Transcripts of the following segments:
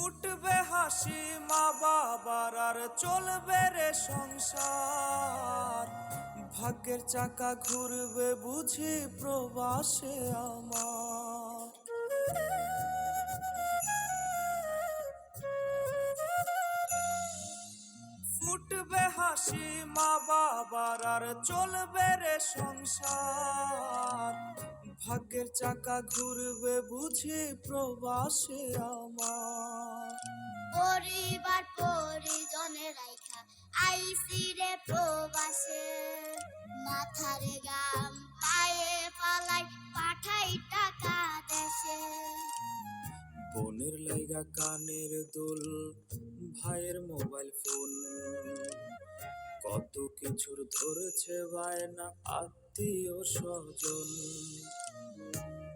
ফুটবে হাসি মা বাবার আর চলবে রে সংসার। ভাগ্যের চাকা ঘুরবে বুঝি প্রবাসে আমার। ফুটবে হাসি মা বাবার আর চলবে রে সংসার। ভাগ্যের চাকা ঘুরবে বুঝি প্রবাসে আমার। পরিবার পরিজনের রাইখা আইসি রে প্রবাসে, মাথারে গাম পায়ে পালাই পাঠাই টাকা দেশে। বোনের লাইগা কানের দুল, ভাইয়ের মোবাইল ফোন, কত কিছুর ধরেছে বায়না আত্মীয় স্বজন।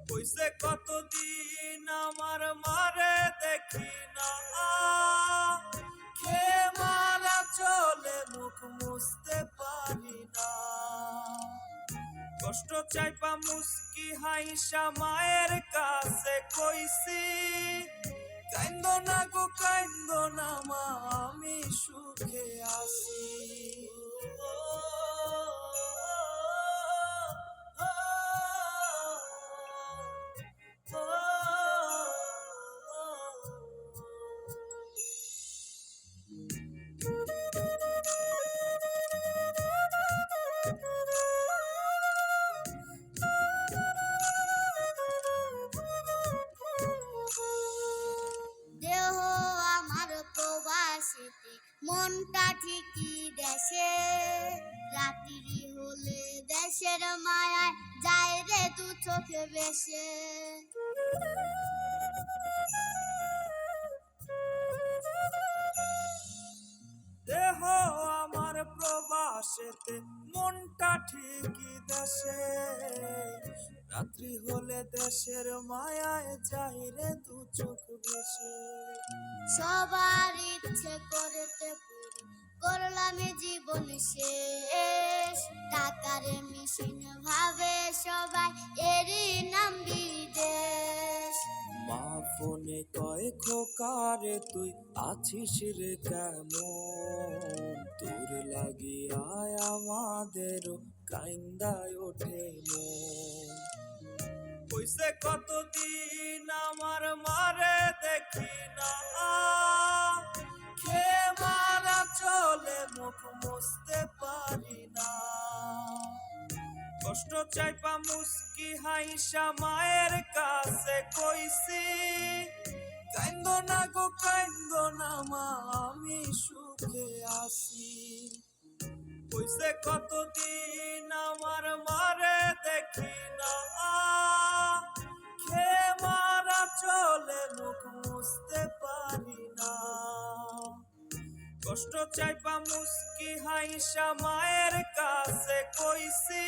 কইছে কতদিন আমার মারে দেখি না, খেয়ে মারা চলে মুখ মুছতে পারি না। কষ্ট চাইপা মুস্কি হাইসা মায়ের কাছে কইছি, কাইন্দো না গো কাইন্দো না মা, আমি সুখে আছি। দেহ আমার প্রবাসীতে, মনটা ঠিকই দেশে। রাত্রি হলে দেশের মায়ায় যায় রে দু চোখে বেশে। দেহ আমার প্রবাসেতে, মনটা ঠিকই দেশে। রাত্রি হলে দেশের মায়ায় যাই রে দু চোখ ভেসে। সবার ইচ্ছে করতে পুরি করলাম জীবন শেষ। টাকার মেশিন ভাবে সবাই, এরই নাম বিদেশ। মা ফোনে কয় খোকারে তুই আছিস রে কেমন, তোর লাগিয়া আমাদেরও কাইন্দায় ওঠে মন। কইছে কতদিন আমার মারে দেখি না, খেয়ে মারা চলে মুখ মুছতে পারি না। কষ্ট চাইপা মুস্কি হাইসা মায়ের কাছে কইছি, কাইন্দো না গো কাইন্দো না মা, আমি সুখে আছি। কইছে কতদিন আমার মারে দেখি না, খেয়ে মারা চলে মুখ মুছতে পারি না। কষ্ট চাইপা মুস্কি হাইসা মায়ের কাছে কইছি,